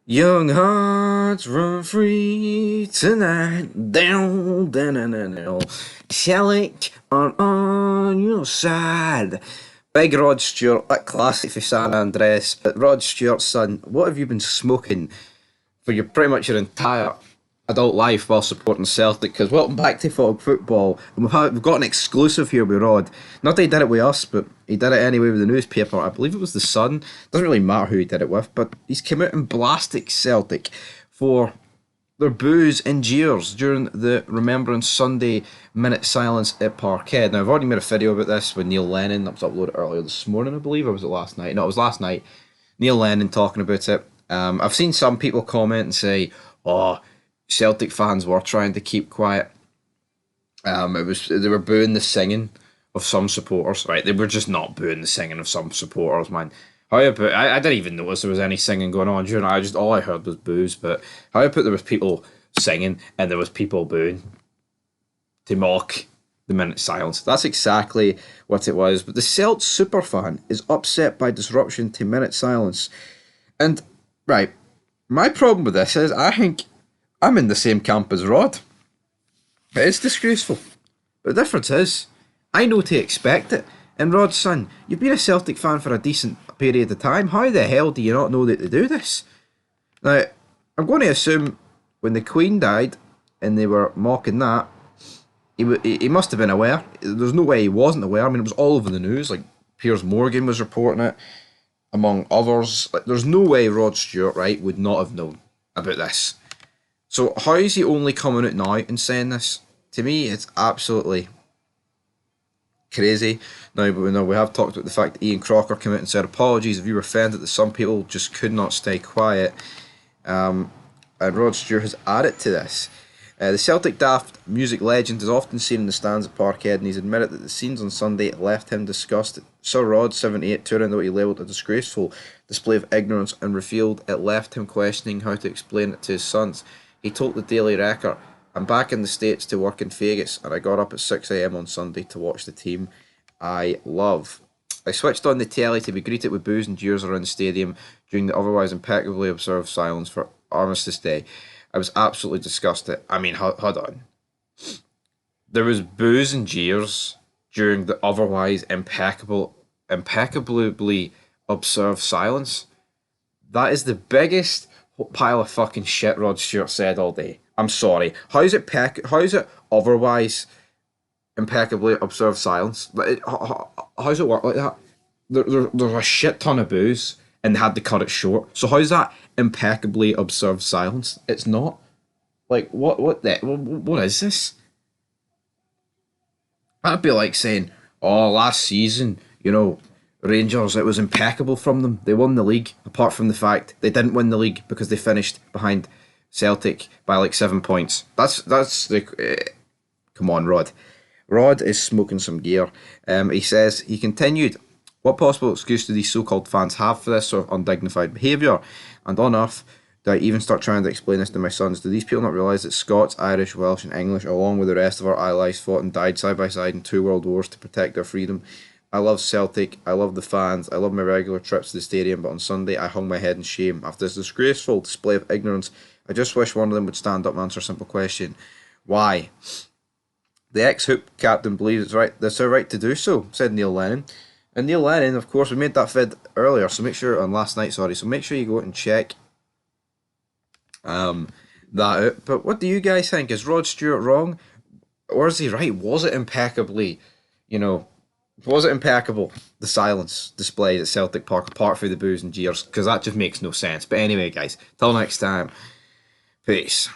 Young hearts run free tonight. Down, down, down, down, down. Celtic are on your side. Big Rod Stewart, that classic for San Andres. But Rod Stewart's son, what have you been smoking for your pretty much your entire adult life while supporting Celtic? Because welcome back to Fog Football, and we've got an exclusive here with Rod. Not that he did it with us, but he did it anyway with the newspaper. I believe it was the Sun. Doesn't really matter who he did it with, but he's come out and blasted Celtic for their boos and jeers during the Remembrance Sunday minute silence at Parkhead. Now, I've already made a video about this with Neil Lennon. That was uploaded earlier this morning, I believe, or was it last night? No, it was last night. Neil Lennon talking about it. I've seen some people comment and say, "Oh, Celtic fans were trying to keep quiet. They were booing the singing of some supporters, right? They were just not booing the singing of some supporters, man. How about I didn't even notice there was any singing going on during. I just all I heard was boos. But how about there was people singing and there was people booing to mock the minute silence? That's exactly what it was. But the Celt superfan is upset by disruption to minute silence, and right, my problem with this is I think I'm in the same camp as Rod. It's disgraceful. But the difference is, I know to expect it. And Rod's son, you've been a Celtic fan for a decent period of time. How the hell do you not know that they do this? Now, I'm going to assume when the Queen died and they were mocking that, he must have been aware. There's no way he wasn't aware. I mean, it was all over the news. Like, Piers Morgan was reporting it, among others. Like, there's no way Rod Stewart, right, would not have known about this. So how is he only coming out now and saying this? To me, it's absolutely crazy. Now, we have talked about the fact that Ian Crocker came out and said apologies if you were offended that some people just could not stay quiet. And Rod Stewart has added to this. The Celtic daft music legend is often seen in the stands at Parkhead, and he's admitted that the scenes on Sunday left him disgusted. Sir Rod, 78, touring what he labelled a disgraceful display of ignorance and revealed it left him questioning how to explain it to his sons. He told the Daily Record, "I'm back in the States to work in Vegas, and I got up at 6 a.m. on Sunday to watch the team I love. I switched on the telly to be greeted with boos and jeers around the stadium during the otherwise impeccably observed silence for Armistice Day. I was absolutely disgusted." I mean, hold on. There was boos and jeers during the otherwise impeccably observed silence. That is the biggest pile of fucking shit Rod Stewart said all day. I'm sorry. How is it otherwise impeccably observed silence? How does it work like that? There's a shit ton of booze and they had to cut it short. So how's that impeccably observed silence? It's not. Like what is this? That'd be like saying, "Oh, last season, Rangers, it was impeccable from them. They won the league, apart from the fact they didn't win the league because they finished behind Celtic by like 7 points." That's the come on, Rod. Rod is smoking some gear. He continued, "What possible excuse do these so-called fans have for this sort of undignified behaviour? And on earth do I even start trying to explain this to my sons? Do these people not realise that Scots, Irish, Welsh and English, along with the rest of our allies, fought and died side by side in 2 world wars to protect their freedom? I love Celtic, I love the fans, I love my regular trips to the stadium, but on Sunday I hung my head in shame. After this disgraceful display of ignorance, I just wish one of them would stand up and answer a simple question. Why? The ex-Hoop captain believes that's their right to do so," said Neil Lennon. And Neil Lennon, of course, we made that vid earlier, last night, so make sure you go out and check that out. But what do you guys think? Is Rod Stewart wrong? Or is he right? Was it impeccable, the silence displayed at Celtic Park, apart from the boos and jeers? Because that just makes no sense. But anyway, guys, till next time, peace.